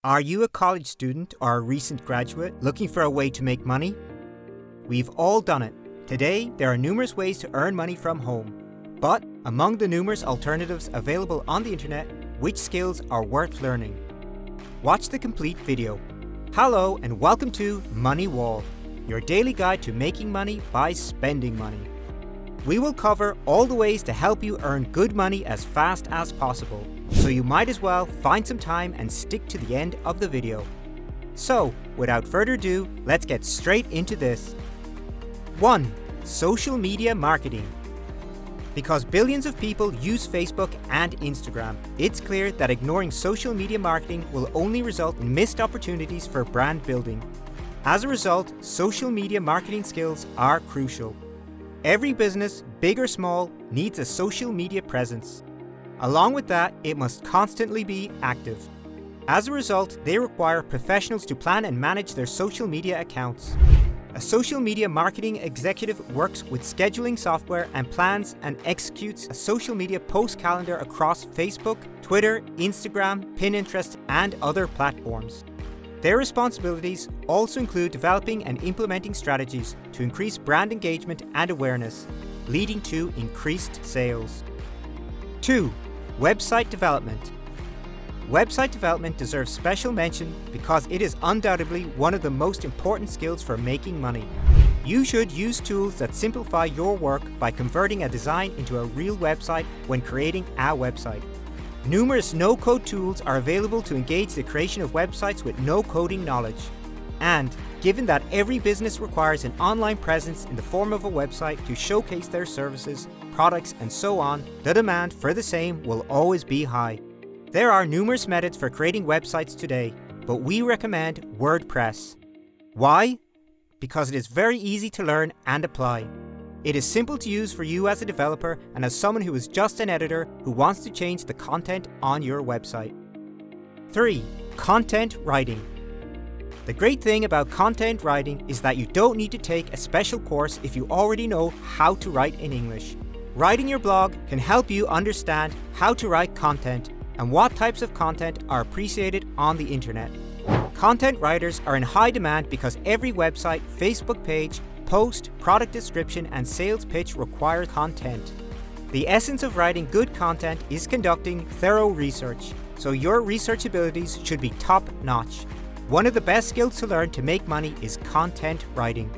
Are you a college student or a recent graduate looking for a way to make money? We've all done it. Today, there are numerous ways to earn money from home. But among the numerous alternatives available on the internet, which skills are worth learning? Watch the complete video. Hello and welcome to Money Wall, your daily guide to making money by spending money. We will cover all the ways to help you earn good money as fast as possible. So you might as well find some time and stick to the end of the video. So, without further ado, let's get straight into this. 1. Social media marketing. Because billions of people use Facebook and Instagram, it's clear that ignoring social media marketing will only result in missed opportunities for brand building. As a result, social media marketing skills are crucial. Every business, big or small, needs a social media presence. Along with that, it must constantly be active. As a result, they require professionals to plan and manage their social media accounts. A social media marketing executive works with scheduling software and plans and executes a social media post calendar across Facebook, Twitter, Instagram, Pinterest, and other platforms. Their responsibilities also include developing and implementing strategies to increase brand engagement and awareness, leading to increased sales. 2. Website development. Website development deserves special mention because it is undoubtedly one of the most important skills for making money. You should use tools that simplify your work by converting a design into a real website when creating a website. Numerous no-code tools are available to engage the creation of websites with no coding knowledge. And given that every business requires an online presence in the form of a website to showcase their services, products, and so on, the demand for the same will always be high. There are numerous methods for creating websites today, but we recommend WordPress. Why? Because it is very easy to learn and apply. It is simple to use for you as a developer and as someone who is just an editor who wants to change the content on your website. 3. Content writing. The great thing about content writing is that you don't need to take a special course if you already know how to write in English. Writing your blog can help you understand how to write content and what types of content are appreciated on the internet. Content writers are in high demand because every website, Facebook page, post, product description, and sales pitch require content. The essence of writing good content is conducting thorough research, so your research abilities should be top-notch. One of the best skills to learn to make money is content writing.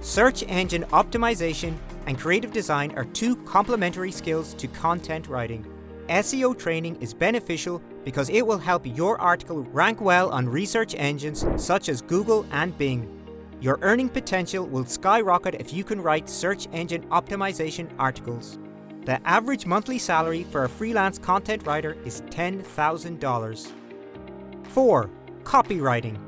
Search engine optimization and creative design are two complementary skills to content writing. SEO training is beneficial because it will help your article rank well on research engines such as Google and Bing. Your earning potential will skyrocket if you can write search engine optimization articles. The average monthly salary for a freelance content writer is $10,000. 4. Copywriting.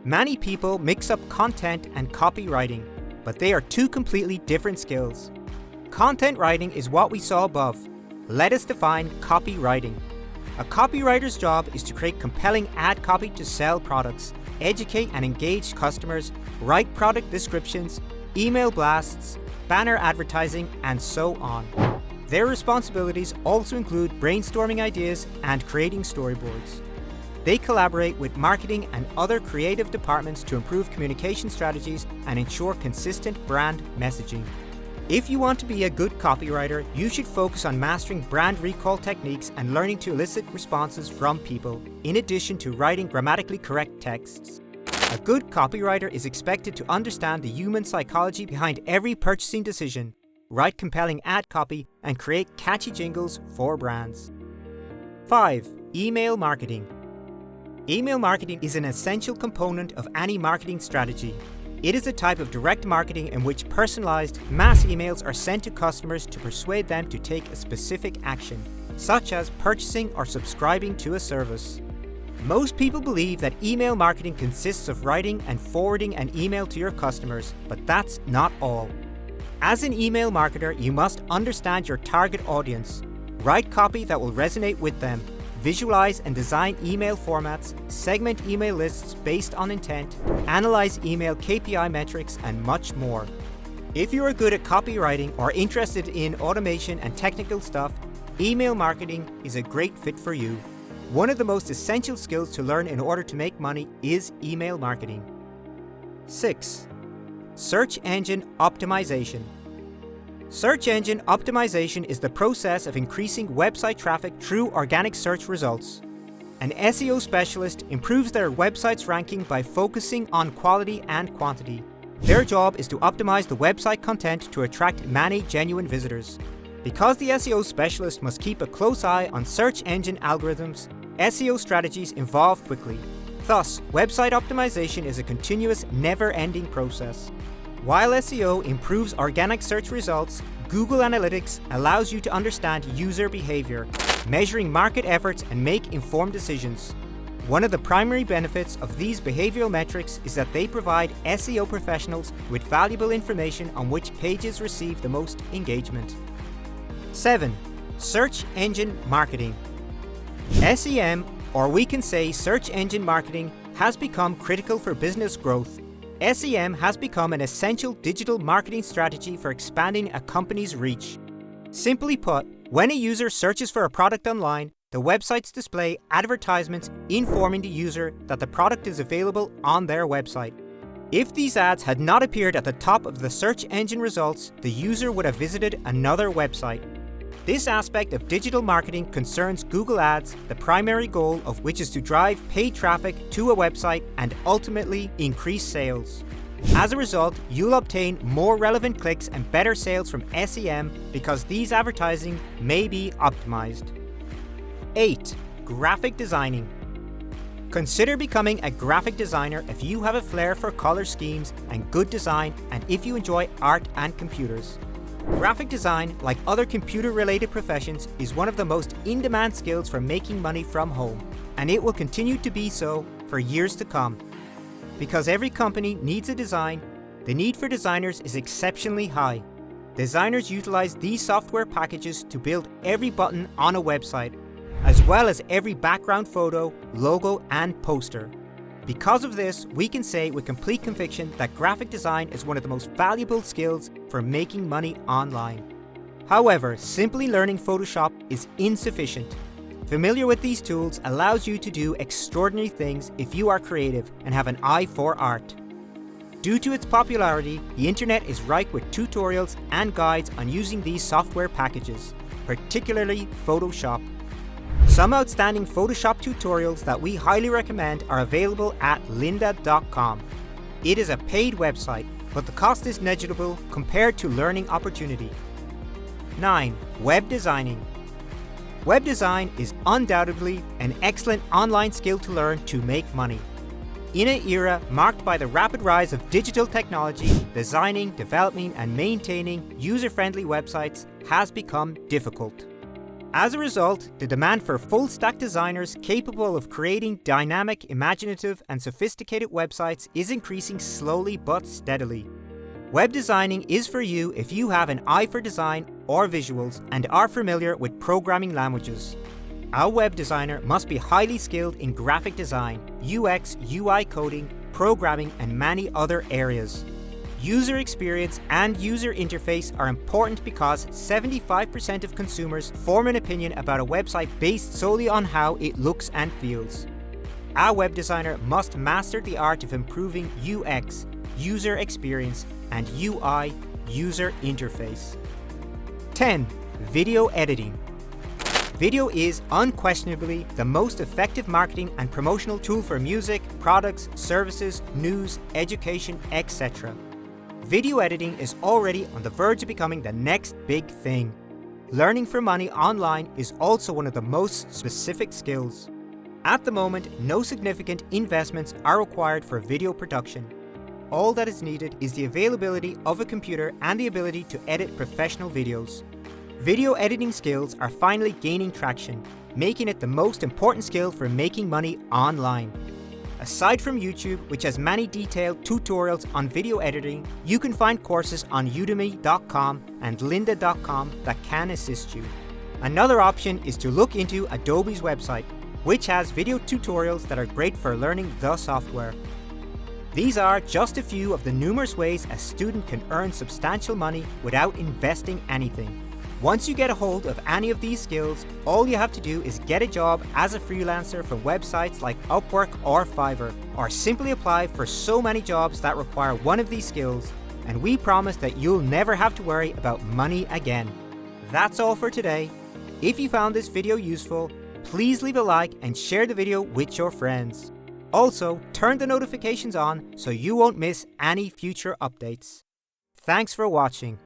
Many people mix up content and copywriting, but they are two completely different skills. Content writing is what we saw above. Let us define copywriting. A copywriter's job is to create compelling ad copy to sell products, educate and engage customers, write product descriptions, email blasts, banner advertising, and so on. Their responsibilities also include brainstorming ideas and creating storyboards. They collaborate with marketing and other creative departments to improve communication strategies and ensure consistent brand messaging. If you want to be a good copywriter, you should focus on mastering brand recall techniques and learning to elicit responses from people, in addition to writing grammatically correct texts. A good copywriter is expected to understand the human psychology behind every purchasing decision, write compelling ad copy, and create catchy jingles for brands. 5. Email marketing. Email marketing is an essential component of any marketing strategy. It is a type of direct marketing in which personalized, mass emails are sent to customers to persuade them to take a specific action, such as purchasing or subscribing to a service. Most people believe that email marketing consists of writing and forwarding an email to your customers, but that's not all. As an email marketer, you must understand your target audience, write copy that will resonate with them, visualize and design email formats, segment email lists based on intent, analyze email KPI metrics, and much more. If you are good at copywriting or interested in automation and technical stuff, email marketing is a great fit for you. One of the most essential skills to learn in order to make money is email marketing. 6. Search engine optimization. Search engine optimization is the process of increasing website traffic through organic search results. An SEO specialist improves their website's ranking by focusing on quality and quantity. Their job is to optimize the website content to attract many genuine visitors. Because the SEO specialist must keep a close eye on search engine algorithms, SEO strategies evolve quickly. Thus, website optimization is a continuous, never-ending process. While SEO improves organic search results, Google Analytics allows you to understand user behavior, measuring market efforts and make informed decisions. One of the primary benefits of these behavioral metrics is that they provide SEO professionals with valuable information on which pages receive the most engagement. 7. Search engine marketing. SEM, or we can say search engine marketing, has become critical for business growth. SEM has become an essential digital marketing strategy for expanding a company's reach. Simply put, when a user searches for a product online, the websites display advertisements informing the user that the product is available on their website. If these ads had not appeared at the top of the search engine results, the user would have visited another website. This aspect of digital marketing concerns Google Ads, the primary goal of which is to drive paid traffic to a website and ultimately increase sales. As a result, you'll obtain more relevant clicks and better sales from SEM because these advertising may be optimized. 8. Graphic designing. Consider becoming a graphic designer if you have a flair for color schemes and good design, and if you enjoy art and computers. Graphic design, like other computer-related professions, is one of the most in-demand skills for making money from home, and it will continue to be so for years to come. Because every company needs a design, the need for designers is exceptionally high. Designers utilize these software packages to build every button on a website, as well as every background photo, logo, and poster. Because of this, we can say with complete conviction that graphic design is one of the most valuable skills for making money online. However, simply learning Photoshop is insufficient. Familiar with these tools allows you to do extraordinary things if you are creative and have an eye for art. Due to its popularity, the internet is rife with tutorials and guides on using these software packages, particularly Photoshop. Some outstanding Photoshop tutorials that we highly recommend are available at lynda.com. It is a paid website, but the cost is negligible compared to learning opportunity. 9. Web designing. Web design is undoubtedly an excellent online skill to learn to make money. In an era marked by the rapid rise of digital technology, designing, developing, and maintaining user-friendly websites has become difficult. As a result, the demand for full-stack designers capable of creating dynamic, imaginative, and sophisticated websites is increasing slowly but steadily. Web designing is for you if you have an eye for design or visuals and are familiar with programming languages. A web designer must be highly skilled in graphic design, UX, UI coding, programming, and many other areas. User experience and user interface are important because 75% of consumers form an opinion about a website based solely on how it looks and feels. A web designer must master the art of improving UX, user experience, and UI, user interface. 10. Video editing. Video is unquestionably the most effective marketing and promotional tool for music, products, services, news, education, etc. Video editing is already on the verge of becoming the next big thing. Learning for money online is also one of the most specific skills. At the moment, no significant investments are required for video production. All that is needed is the availability of a computer and the ability to edit professional videos. Video editing skills are finally gaining traction, making it the most important skill for making money online. Aside from YouTube, which has many detailed tutorials on video editing, you can find courses on udemy.com and lynda.com that can assist you. Another option is to look into Adobe's website, which has video tutorials that are great for learning the software. These are just a few of the numerous ways a student can earn substantial money without investing anything. Once you get a hold of any of these skills, all you have to do is get a job as a freelancer from websites like Upwork or Fiverr, or simply apply for so many jobs that require one of these skills, and we promise that you'll never have to worry about money again. That's all for today. If you found this video useful, please leave a like and share the video with your friends. Also, turn the notifications on so you won't miss any future updates. Thanks for watching.